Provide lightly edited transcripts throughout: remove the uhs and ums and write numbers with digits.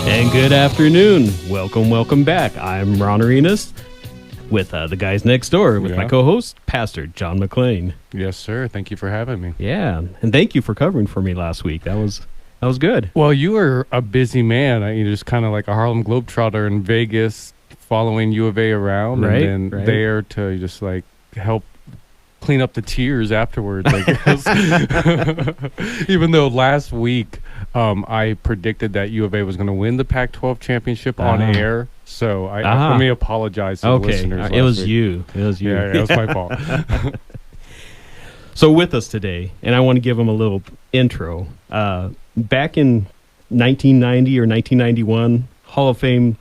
And good afternoon. Welcome back. I'm Ron Arenas with the guys next door with my co-host, Pastor John McClain. Yes, sir. Thank you for having me. Yeah, and thank you for covering for me last week. That was good. Well, you were a busy man. You're just kind of like a Harlem Globetrotter in Vegas, following U of A around, and then there to just like help clean up the tears afterwards, I guess. Even though last week I predicted that U of A was going to win the Pac-12 championship on air. So let me apologize to the listeners. It was you. Yeah, it was my fault. So with us today, and I want to give him a little intro. Back in 1990 or 1991, Hall of Fame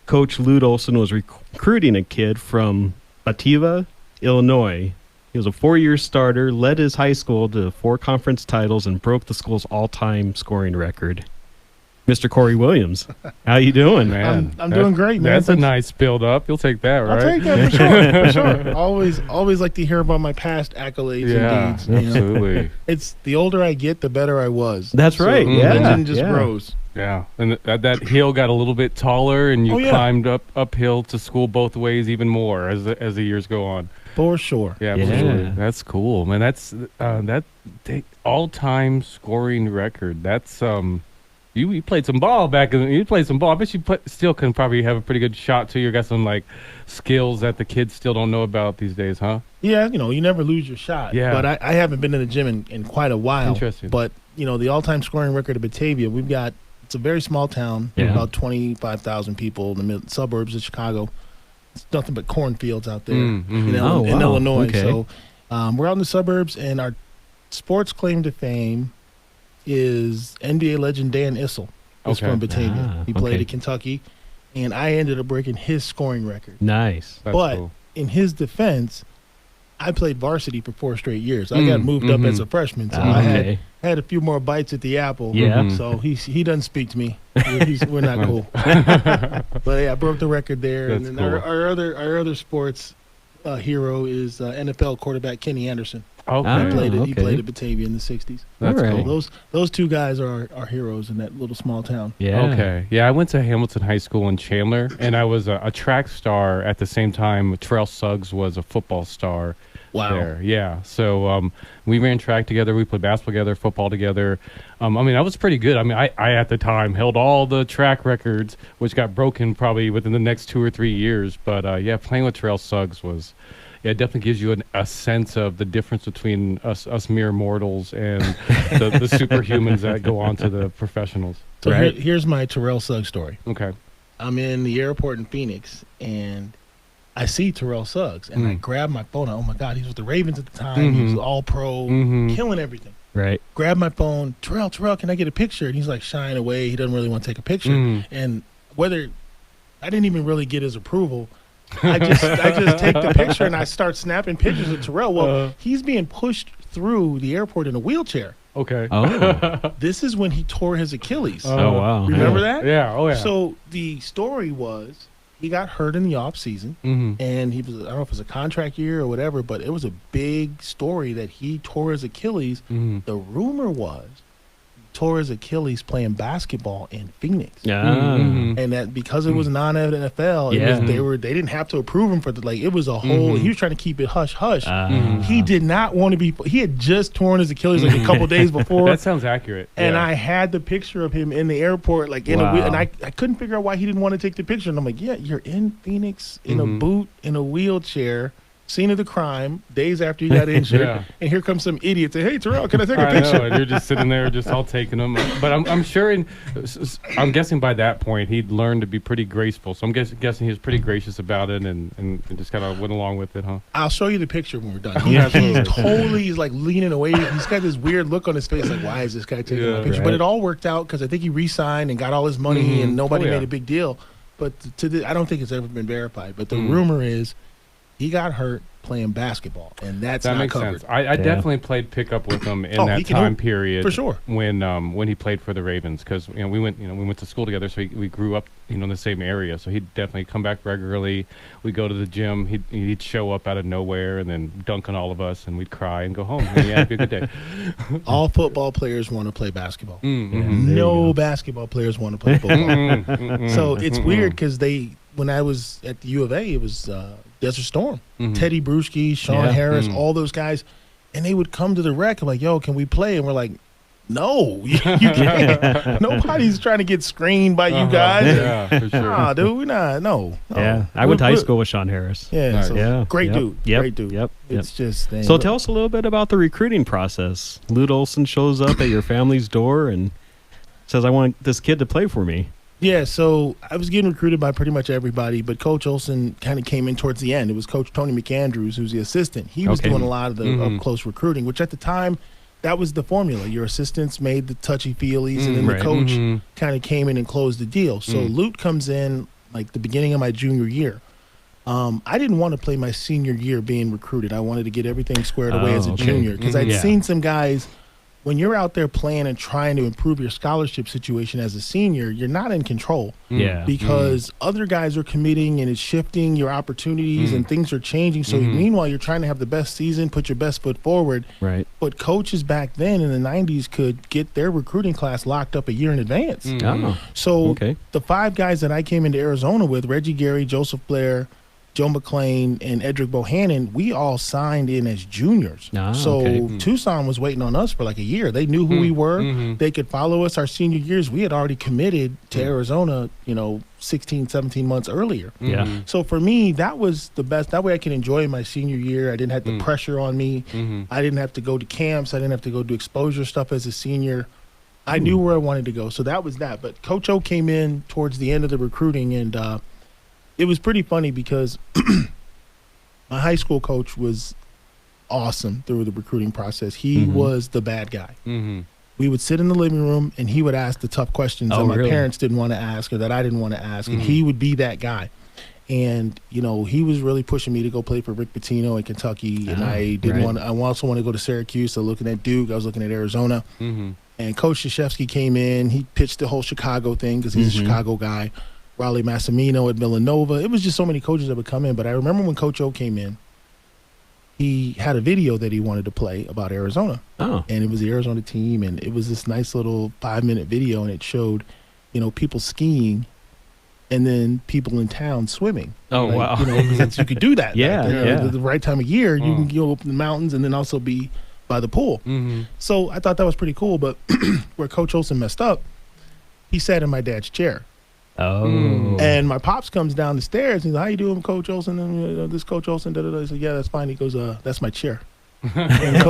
coach Lute Olson was recruiting a kid from Batavia, Illinois. He was a 4-year starter, led his high school to 4 conference titles, and broke the school's all-time scoring record. Mr. Corey Williams, how you doing, man? I'm doing great, man. That's a nice build-up. You'll take that, right? I'll take that for sure. Always like to hear about my past accolades and deeds. Absolutely. It's the older I get, the better I was. That's right. Legend just grows. Yeah, and that hill got a little bit taller, and you climbed uphill to school both ways even more as the years go on. For sure. Yeah, for sure. That's cool, man. That's all-time scoring record. That's you played some ball back in. You played some ball. I bet you still can probably have a pretty good shot too. You got some like skills that the kids still don't know about these days, huh? Yeah, you never lose your shot. Yeah. But I haven't been in the gym in quite a while. Interesting. But the all-time scoring record of Batavia, it's a very small town, about 25,000 people in the suburbs of Chicago. It's nothing but cornfields out there in Illinois. Okay. So we're out in the suburbs, and our sports claim to fame is NBA legend Dan Issel. He's from Batavia. He played at Kentucky, and I ended up breaking his scoring record. Nice. That's but cool. In his defense, I played varsity for 4 straight years. I got moved up as a freshman, so I had a few more bites at the apple. Yeah. So he doesn't speak to me. We're not cool. But I broke the record there. That's and then cool. our other sports hero is NFL quarterback Kenny Anderson. Okay. He played at Batavia in the 60s. That's All right. cool. Those 2 guys are our heroes in that little small town. Yeah. Okay. Yeah, I went to Hamilton High School in Chandler, and I was a track star at the same time. Terrell Suggs was a football star. Wow. There. Yeah. So we ran track together. We played basketball together, football together. I was pretty good. I at the time held all the track records, which got broken probably within the next 2 or 3 years. But playing with Terrell Suggs was. Yeah, it definitely gives you a sense of the difference between us mere mortals and the superhumans that go on to the professionals. So here's my Terrell Suggs story. Okay. I'm in the airport in Phoenix, and I see Terrell Suggs, and I grab my phone. Oh, my God, he was with the Ravens at the time. He was all-pro, killing everything. Right. Grab my phone. Terrell, can I get a picture? And he's like shying away. He doesn't really want to take a picture. And whether I didn't even really get his approval, I just take the picture and I start snapping pictures of Terrell. Well, he's being pushed through the airport in a wheelchair. Okay. Oh. This is when he tore his Achilles. Oh, wow. Remember that? Yeah. Oh, yeah. So the story was he got hurt in the off season, and he was, I don't know if it was a contract year or whatever, but it was a big story that he tore his Achilles. The rumor was tore his Achilles playing basketball in Phoenix. And that because it was non-NFL, they didn't have to approve him for it was a whole, he was trying to keep it hush-hush. He did not want to be, he had just torn his Achilles a couple days before. That sounds accurate. And I had the picture of him in the airport, in a wheel, and I couldn't figure out why he didn't want to take the picture. And I'm like, yeah, you're in Phoenix in a boot, in a wheelchair, scene of the crime, days after you got injured, and here comes some idiot saying, "Hey, Terrell, can I take a picture?" I know, and you're just sitting there, just all taking them. But I'm sure, I'm guessing by that point he'd learned to be pretty graceful. So I'm guessing he was pretty gracious about it and just kind of went along with it, huh? I'll show you the picture when we're done. He's like leaning away. He's got this weird look on his face, like, why is this guy taking my picture? Right. But it all worked out because I think he re-signed and got all his money, and nobody made a big deal. But I don't think it's ever been verified. But the rumor is He got hurt playing basketball, and that makes covered. sense. I definitely played pickup with him in that time period for sure when he played for the Ravens, because we went to school together, so we grew up in the same area. So he'd definitely come back regularly. We'd go to the gym. He'd show up out of nowhere and then dunk on all of us, and we'd cry and go home. And it'd be a good day. All football players want to play basketball. Mm-hmm. No basketball players want to play football. So it's weird because when I was at the U of A, it was Desert Storm, Teddy Bruschi, Sean Harris, all those guys, and they would come to the rec. I'm like, yo, can we play? And we're like, no, you can't. Nobody's trying to get screened by you guys. Yeah, for sure. Nah, dude, we not. No. Yeah, I went to high school with Sean Harris. Yeah, nice. so great dude. Yep. Great dude. Yep. It's just. So tell us a little bit about the recruiting process. Lute Olson shows up at your family's door and says, I want this kid to play for me. Yeah, so I was getting recruited by pretty much everybody, but Coach Olson kind of came in towards the end. It was Coach Tony McAndrews, who's the assistant. He was doing a lot of the up-close recruiting, which at the time, that was the formula. Your assistants made the touchy-feelies, and then the coach kind of came in and closed the deal. So Lute comes in like the beginning of my junior year. I didn't want to play my senior year being recruited. I wanted to get everything squared away as a junior because I'd seen some guys. When you're out there playing and trying to improve your scholarship situation as a senior, you're not in control. Yeah. Because other guys are committing and it's shifting your opportunities and things are changing. So meanwhile, you're trying to have the best season, put your best foot forward. Right. But coaches back then in the 90s could get their recruiting class locked up a year in advance. So the 5 guys that I came into Arizona with, Reggie Gary, Joseph Blair, Joe McClain, and Edric Bohannon, we all signed in as juniors. Tucson was waiting on us for like a year. They knew who we were. They could follow us our senior years. We had already committed to Arizona, 16, 17 months earlier. So for me, that was the best. That way I could enjoy my senior year. I didn't have the pressure on me. I didn't have to go to camps. I didn't have to go do exposure stuff as a senior. I knew where I wanted to go. So that was that. But Coach O came in towards the end of the recruiting, and it was pretty funny because my high school coach was awesome through the recruiting process. He was the bad guy. We would sit in the living room, and he would ask the tough questions that my parents didn't want to ask or that I didn't want to ask, and he would be that guy. And, he was really pushing me to go play for Rick Pitino in Kentucky, and I didn't want to. I also wanted to go to Syracuse. So looking at Duke, I was looking at Arizona. And Coach Krzyzewski came in. He pitched the whole Chicago thing because he's a Chicago guy. Raleigh Massimino at Villanova. It was just so many coaches that would come in. But I remember when Coach O came in, he had a video that he wanted to play about Arizona. And it was the Arizona team, and it was this nice little 5-minute video, and it showed, people skiing and then people in town swimming. Wow. Because you could do that. The right time of year, you can go up in the mountains and then also be by the pool. So I thought that was pretty cool. But where Coach Olson messed up, he sat in my dad's chair. And my pops comes down the stairs. He's like, how you doing, Coach Olson? And this Coach Olson, He said, yeah, that's fine. He goes, that's my chair. And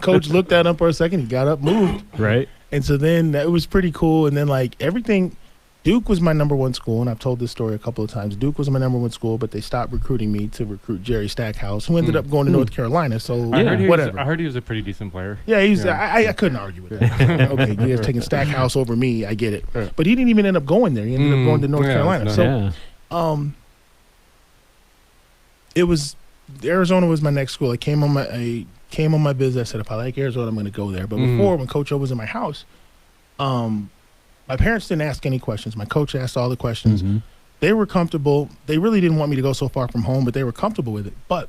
Coach looked at him for a second. He got up, moved. Right. And so then it was pretty cool. And then everything, Duke was my number one school. And I've told this story a couple of times. Duke was my number one school, but they stopped recruiting me to recruit Jerry Stackhouse, who ended up going to North Carolina. So whatever. I heard he was a pretty decent player. Yeah, I couldn't argue with that. Okay, you guys taking Stackhouse over me, I get it. But he didn't even end up going there. He ended up going to North Carolina. So it was Arizona was my next school. I came on my business. I said, if I like Arizona, I'm going to go there. But before, when Coach O was in my house, my parents didn't ask any questions. My coach asked all the questions. They were comfortable. They really didn't want me to go so far from home, but they were comfortable with it. But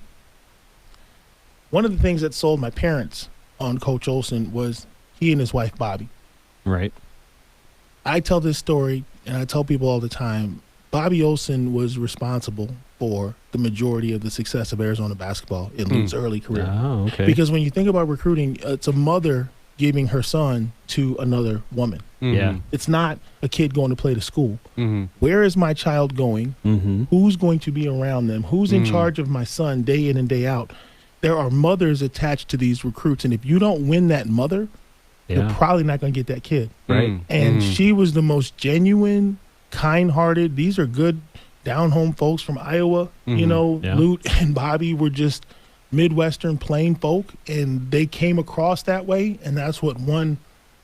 one of the things that sold my parents on Coach Olson was he and his wife, Bobby. Right. I tell this story, and I tell people all the time, Bobby Olson was responsible for the majority of the success of Arizona basketball in Lute's early career. Because when you think about recruiting, it's a mother giving her son to another woman. It's not a kid going to play to school. Where is my child going? Who's going to be around them? Who's in charge of my son day in and day out? There are mothers attached to these recruits, and if you don't win that mother, you're probably not going to get that kid. Right. And she was the most genuine, kind-hearted. These are good down-home folks from Iowa. Lute and Bobby were just Midwestern plain folk, and they came across that way, and that's what won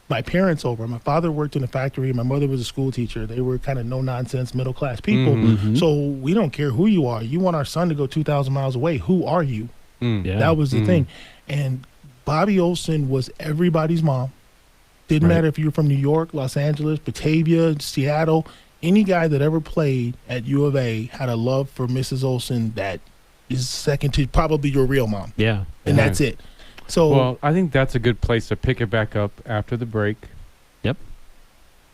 my parents over. My father worked in a factory. My mother was a school teacher. They were kind of no-nonsense, middle-class people. So we don't care who you are. You want our son to go 2,000 miles away. Who are you? Yeah. That was the thing. And Bobby Olson was everybody's mom. Didn't matter if you were from New York, Los Angeles, Batavia, Seattle. Any guy that ever played at U of A had a love for Mrs. Olson that is second to probably your real mom. Yeah. And that's it. So, well, I think that's a good place to pick it back up after the break. Yep.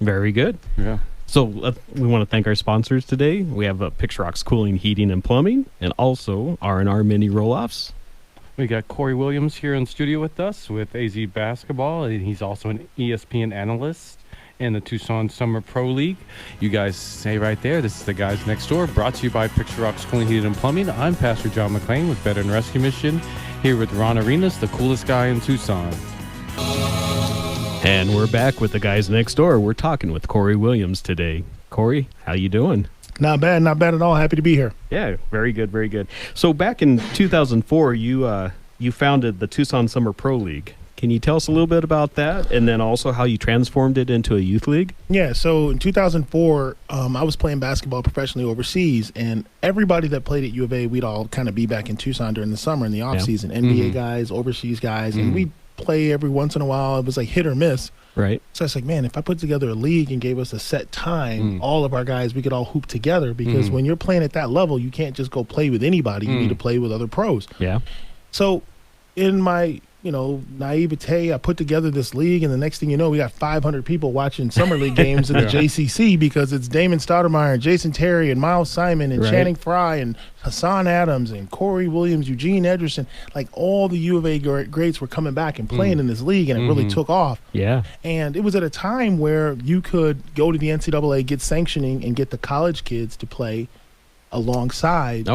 Very good. Yeah. So we want to thank our sponsors today. We have Picture Rocks Cooling, Heating, and Plumbing, and also R&R Mini Roll-Offs. We got Corey Williams here in studio with us with AZ Basketball, and he's also an ESPN analyst in the Tucson Summer Pro League. You guys say right there, this is the Guys Next Door, brought to you by Picture Rocks Cooling, Heating, and Plumbing. I'm Pastor John McClain with Veteran Rescue Mission, here with Ron Arenas, the coolest guy in Tucson. And we're back with the Guys Next Door. We're talking with Corey Williams today. Corey, how you doing? not bad at all. Happy to be here. Yeah, very good, very good. So back in 2004, you founded the Tucson Summer Pro League. Can you tell us a little bit about that, and then also how you transformed it into a youth league? Yeah, so in 2004, I was playing basketball professionally overseas, and everybody that played at U of A, we'd all kind of be back in Tucson during the summer in the off season. NBA guys, overseas guys, and we'd play every once in a while. It was like hit or miss. Right. So I was like, man, if I put together a league and gave us a set time, all of our guys, we could all hoop together, because when you're playing at that level, you can't just go play with anybody. You need to play with other pros. Yeah. So in my naivete, I put together this league, and the next thing you know, we got 500 people watching summer league games in the JCC, because it's Damon Stoudemire and Jason Terry and Miles Simon and Channing Frye and Hassan Adams and Corey Williams, Eugene Ederson. Like, all the U of A greats were coming back and playing in this league, and it really took off. Yeah. And it was at a time where you could go to the NCAA, get sanctioning, and get the college kids to play alongside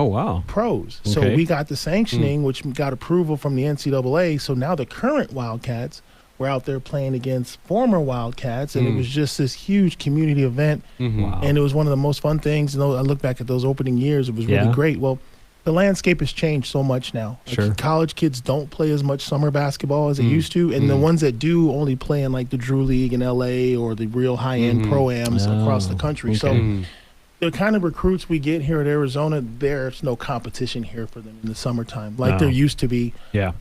pros. Okay. So we got the sanctioning, which got approval from the NCAA. So now the current Wildcats were out there playing against former Wildcats, and it was just this huge community event. Wow. And it was one of the most fun things. I look back at those opening years, it was really great. Well, the landscape has changed so much now. Like, college kids don't play as much summer basketball as they used to, and the ones that do only play in like the Drew League in LA or the real high-end pro-ams across the country. So the kind of recruits we get here at Arizona, there's no competition here for them in the summertime like there used to be. Yeah.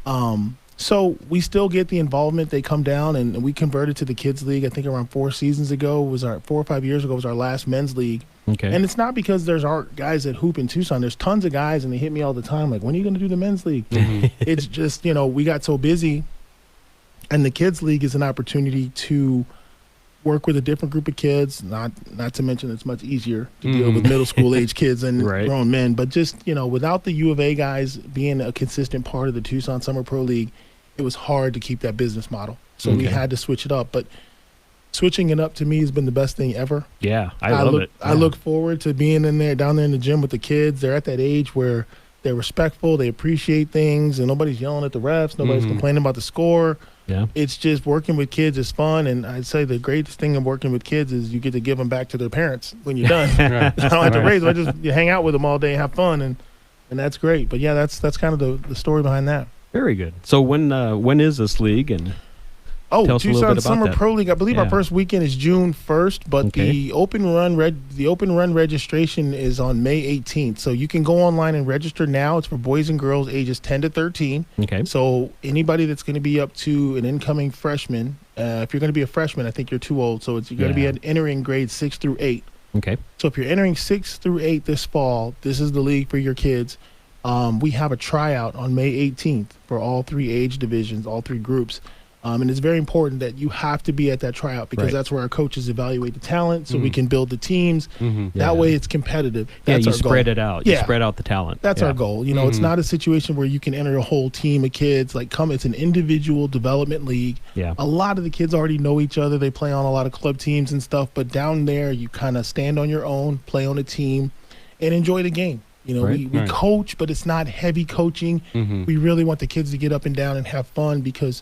So we still get the involvement. They come down, and we converted to the kids league. I think around 4 seasons ago was 4 or 5 years ago was our last men's league. Okay. And it's not because there's our guys that hoop in Tucson. There's tons of guys, and they hit me all the time like, when are you going to do the men's league? It's just, we got so busy, and the kids league is an opportunity to work with a different group of kids, not to mention it's much easier to deal with middle school age kids and grown men, but just, without the U of A guys being a consistent part of the Tucson Summer Pro League, it was hard to keep that business model. So we had to switch it up, but switching it up to me has been the best thing ever. Yeah, I love it. I look forward to being down there in the gym with the kids. They're at that age where they're respectful, they appreciate things, and nobody's yelling at the refs, nobody's complaining about the score. Yeah. It's just working with kids is fun, and I'd say the greatest thing of working with kids is you get to give them back to their parents when you're done. I don't have to raise them. You hang out with them all day, have fun, and that's great. But yeah, that's kind of the story behind that. Very good. So when is this league? And Tucson Summer Pro League. I believe our first weekend is June 1st, but the open run registration is on May 18th. So you can go online and register now. It's for boys and girls ages 10 to 13. Okay. So anybody that's going to be up to an incoming freshman, if you're going to be a freshman, I think you're too old. So you're going to be entering grades 6 through 8. Okay. So if you're entering 6 through 8 this fall, this is the league for your kids. We have a tryout on May 18th for all 3 age divisions, all 3 groups. And it's very important that you have to be at that tryout, because that's where our coaches evaluate the talent, so we can build the teams. That way it's competitive. That's you our spread goal. It out. You spread out the talent. That's our goal. It's not a situation where you can enter a whole team of kids. It's an individual development league. Yeah. A lot of the kids already know each other. They play on a lot of club teams and stuff. But down there, you kind of stand on your own, play on a team, and enjoy the game. We coach, but it's not heavy coaching. We really want the kids to get up and down and have fun, because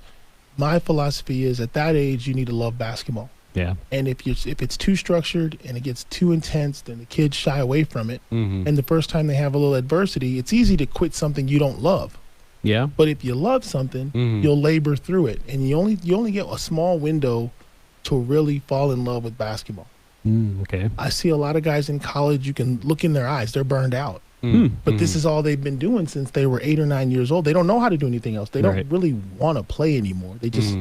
my philosophy is at that age, you need to love basketball. Yeah. And if it's too structured and it gets too intense, then the kids shy away from it. And the first time they have a little adversity, it's easy to quit something you don't love. Yeah. But if you love something, you'll labor through it. And you only get a small window to really fall in love with basketball. Okay. I see a lot of guys in college, you can look in their eyes, they're burned out. But this is all they've been doing since they were 8 or 9 years old. They don't know how to do anything else. They don't really want to play anymore. They just,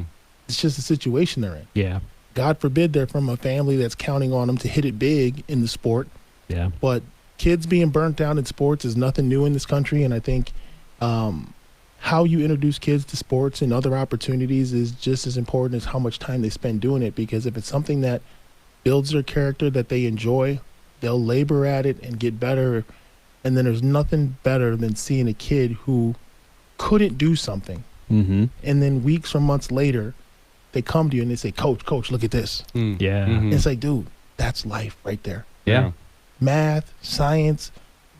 it's just a situation they're in. Yeah. God forbid they're from a family that's counting on them to hit it big in the sport. Yeah. But kids being burnt out in sports is nothing new in this country. And I think how you introduce kids to sports and other opportunities is just as important as how much time they spend doing it. Because if it's something that builds their character, that they enjoy, they'll labor at it and get better. And then there's nothing better than seeing a kid who couldn't do something. And then weeks or months later, they come to you and they say, Coach, look at this. Yeah. And it's like, dude, that's life right there. Yeah. Math, science,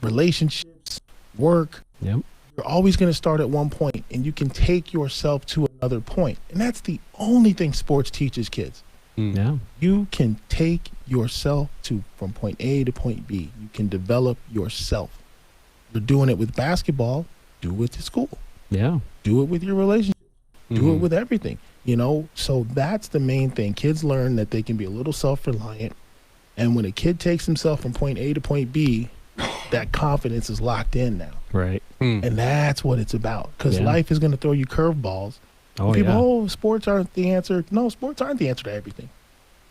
relationships, work. Yep. You're always going to start at one point, and you can take yourself to another point. And that's the only thing sports teaches kids. Yeah. You can take yourself from point A to point B. You can develop yourself. You're doing it with basketball. Do it with school. Yeah. Do it with your relationship. Do it with everything. You know, so that's the main thing. Kids learn that they can be a little self-reliant. And when a kid takes himself from point A to point B, that confidence is locked in now. Right. And that's what it's about. Because life is going to throw you curveballs. People, sports aren't the answer. No, sports aren't the answer to everything.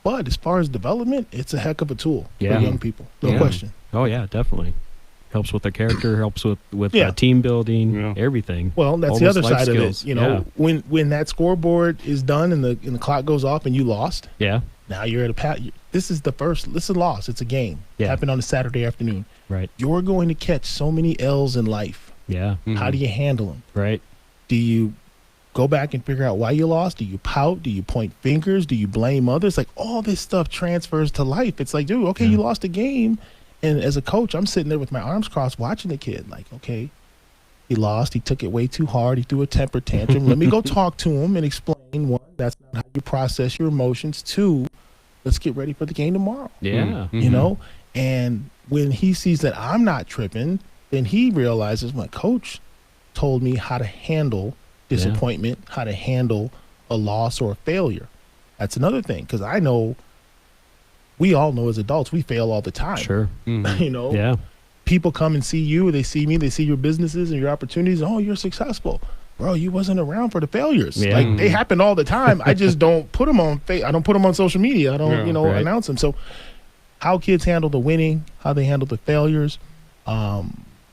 But as far as development, it's a heck of a tool for young people. No question. Oh, yeah, definitely. Helps with their character, helps with team building, everything. Well, that's all the other life side skills. of it. You know, when that scoreboard is done and the clock goes off and you lost, now you're at a pat. This is a loss. It's a game. It happened on a Saturday afternoon. Right. You're going to catch so many L's in life. Yeah. How do you handle them? Right. Do you go back and figure out why you lost? Do you pout? Do you point fingers? Do you blame others? Like, all this stuff transfers to life. It's like, dude, okay, you lost a game. And as a coach, I'm sitting there with my arms crossed watching the kid. Like, okay, he lost. He took it way too hard. He threw a temper tantrum. Let me go talk to him and explain, one, that's not how you process your emotions. Two, let's get ready for the game tomorrow. Yeah. You know? And when he sees that I'm not tripping, then he realizes my coach told me how to handle disappointment, how to handle a loss or a failure. That's another thing, because I know, we all know as adults, we fail all the time. Sure. You know? Yeah. People come and see you, they see me, they see your businesses and your opportunities. Oh, you're successful. Bro, you wasn't around for the failures. Yeah. Like, they happen all the time. I just don't put them on I don't put them on social media. I don't, announce them. So how kids handle the winning, how they handle the failures,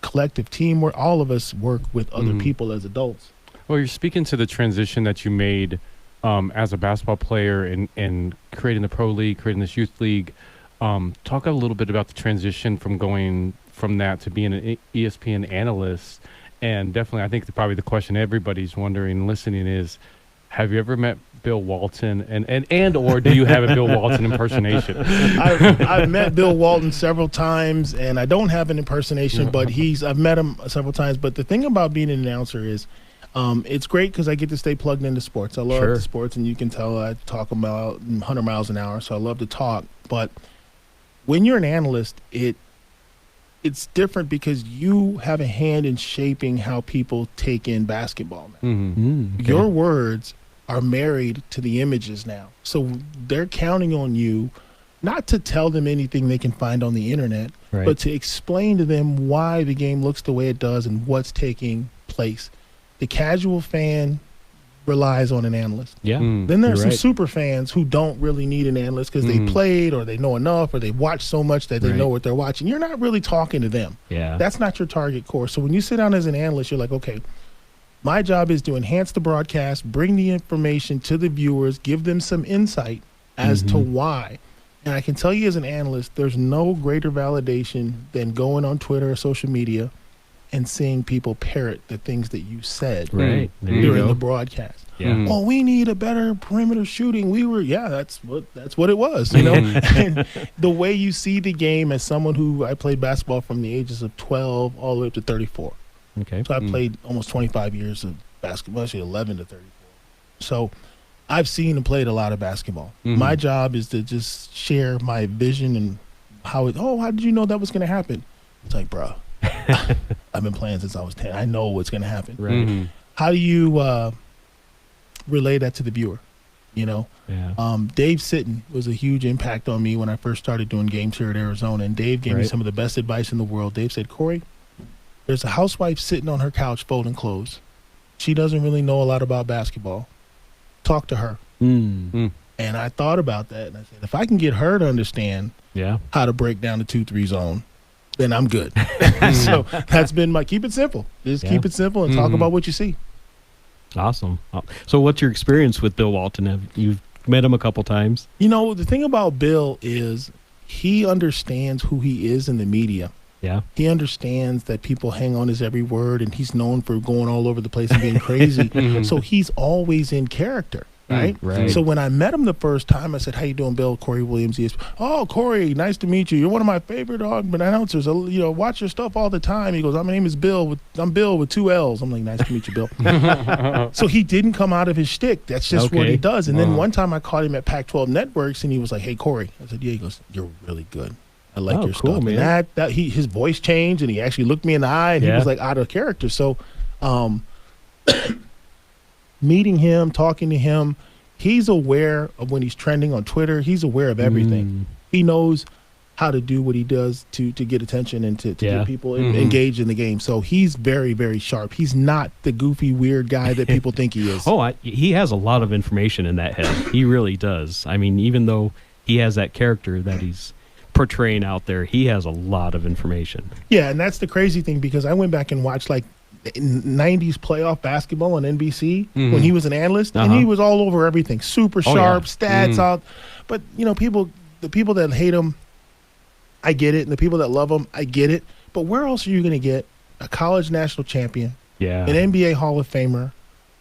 collective teamwork, all of us work with other people as adults. Well, you're speaking to the transition that you made as a basketball player and creating the pro league, creating this youth league. Talk a little bit about the transition from going from that to being an ESPN analyst. And definitely, I think probably the question everybody's wondering, listening is, have you ever met Bill Walton? And or do you have a Bill Walton impersonation? I've met Bill Walton several times, and I don't have an impersonation, but I've met him several times. But the thing about being an announcer is, it's great because I get to stay plugged into sports. I love the sports, and you can tell I talk about 100 miles an hour, so I love to talk. But when you're an analyst, it's different because you have a hand in shaping how people take in basketball now. Your words are married to the images now. So they're counting on you not to tell them anything they can find on the internet, but to explain to them why the game looks the way it does and what's taking place. The casual fan relies on an analyst. Then there's some super fans who don't really need an analyst because they played or they know enough or they watch so much that they know what they're watching. You're not really talking to them. That's not your target core. So when you sit down as an analyst, you're like, okay, my job is to enhance the broadcast, bring the information to the viewers, give them some insight as to why. And I can tell you as an analyst, there's no greater validation than going on Twitter or social media and seeing people parrot the things that you said during the broadcast. Oh, we need a better perimeter shooting. That's what it was, you know. And the way you see the game as someone who I played basketball from the ages of 12 all the way up to 34. So I played almost 25 years of basketball, actually 11 to 34. So I've seen and played a lot of basketball. My job is to just share my vision and how did you know that was going to happen? It's like, bro, I've been playing since I was 10. I know what's going to happen. How do you relay that to the viewer? you know. Yeah. Dave Sitton was a huge impact on me when I first started doing games here at Arizona, and Dave gave me some of the best advice in the world. Dave said, Corey, there's a housewife sitting on her couch folding clothes. She doesn't really know a lot about basketball. Talk to her. And I thought about that, and I said, if I can get her to understand how to break down the 2-3 zone, then I'm good. So that's been my keep it simple. Just keep it simple and talk about what you see. Awesome. So what's your experience with Bill Walton? You've met him a couple times? You know, the thing about Bill is he understands who he is in the media. Yeah. He understands that people hang on his every word, and he's known for going all over the place and being crazy. So he's always in character. Right? So when I met him the first time, I said, how you doing, Bill? Corey Williams. He is, oh, Corey, nice to meet you. You're one of my favorite announcers. You know, watch your stuff all the time. He goes, my name is Bill. I'm Bill with 2 L's. I'm like, nice to meet you, Bill. So he didn't come out of his shtick. That's just what he does. And then one time I caught him at Pac-12 Networks, and he was like, hey, Corey. I said, yeah. He goes, you're really good. I like your stuff. Man. And his voice changed, and he actually looked me in the eye, and he was like out of character. So meeting him, talking to him, he's aware of when he's trending on Twitter. He's aware of everything. He knows how to do what he does to get attention and to get people engaged in the game. So he's very, very sharp. He's not the goofy, weird guy that people think he is. He has a lot of information in that head. He really does. I mean, even though he has that character that he's portraying out there, he has a lot of information. Yeah, and that's the crazy thing, because I went back and watched like 90s playoff basketball on NBC when he was an analyst, and he was all over everything. Super sharp, stats out. But, you know, the people that hate him, I get it. And the people that love him, I get it. But where else are you going to get a college national champion, an NBA Hall of Famer,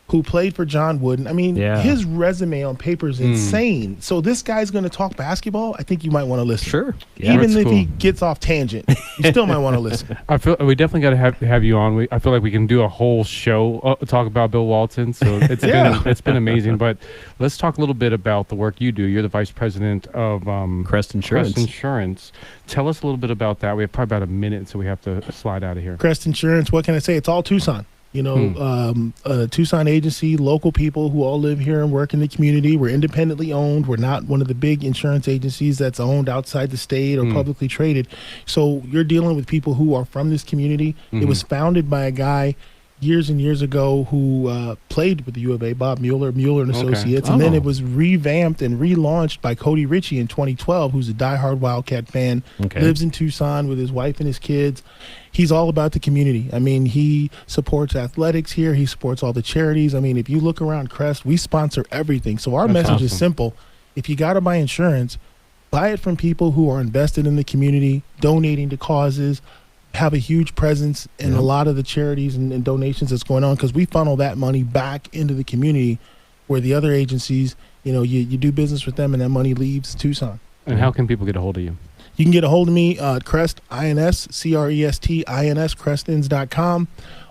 who played for John Wooden? I mean, his resume on paper is insane. So this guy's going to talk basketball. I think you might want to listen. Sure. Yeah, even if he gets off tangent, you still might want to listen. I feel we definitely got to have you on. I feel like we can do a whole show talk about Bill Walton. So it's been amazing. But let's talk a little bit about the work you do. You're the vice president of Crest Insurance. Crest Insurance. Tell us a little bit about that. We have probably about a minute, so we have to slide out of here. Crest Insurance. What can I say? It's all Tucson. You know, Tucson agency, local people who all live here and work in the community. We're independently owned. We're not one of the big insurance agencies that's owned outside the state or publicly traded. So you're dealing with people who are from this community. It was founded by a guy years and years ago who played with the U of A, Bob Mueller and Associates. And then it was revamped and relaunched by Cody Ritchie in 2012, who's a diehard Wildcat fan, lives in Tucson with his wife and his kids. He's all about the community. I mean, he supports athletics here. He supports all the charities. I mean, if you look around Crest, we sponsor everything. So our message is simple. If you got to buy insurance, buy it from people who are invested in the community, donating to causes, have a huge presence in a lot of the charities and donations that's going on, because we funnel that money back into the community, where the other agencies, you know, you do business with them and that money leaves Tucson. And how can people get a hold of you? You can get a hold of me at Crest, INS, CREST-INS, crestins.com,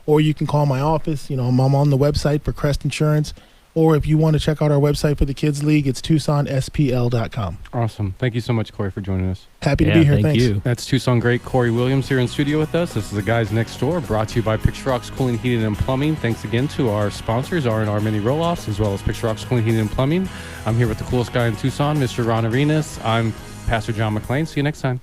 or you can call my office. You know, I'm on the website for Crest Insurance. Or if you want to check out our website for the Kids League, it's TucsonSPL.com. Awesome. Thank you so much, Corey, for joining us. Happy to be here. Thanks. You. That's Tucson great Corey Williams here in studio with us. This is The Guys Next Door, brought to you by Picture Rocks Cooling, Heating, and Plumbing. Thanks again to our sponsors, R&R Mini Roll-Offs, as well as Picture Rocks Cooling, Heating, and Plumbing. I'm here with the coolest guy in Tucson, Mr. Ron Arenas. I'm Pastor John McClain. See you next time.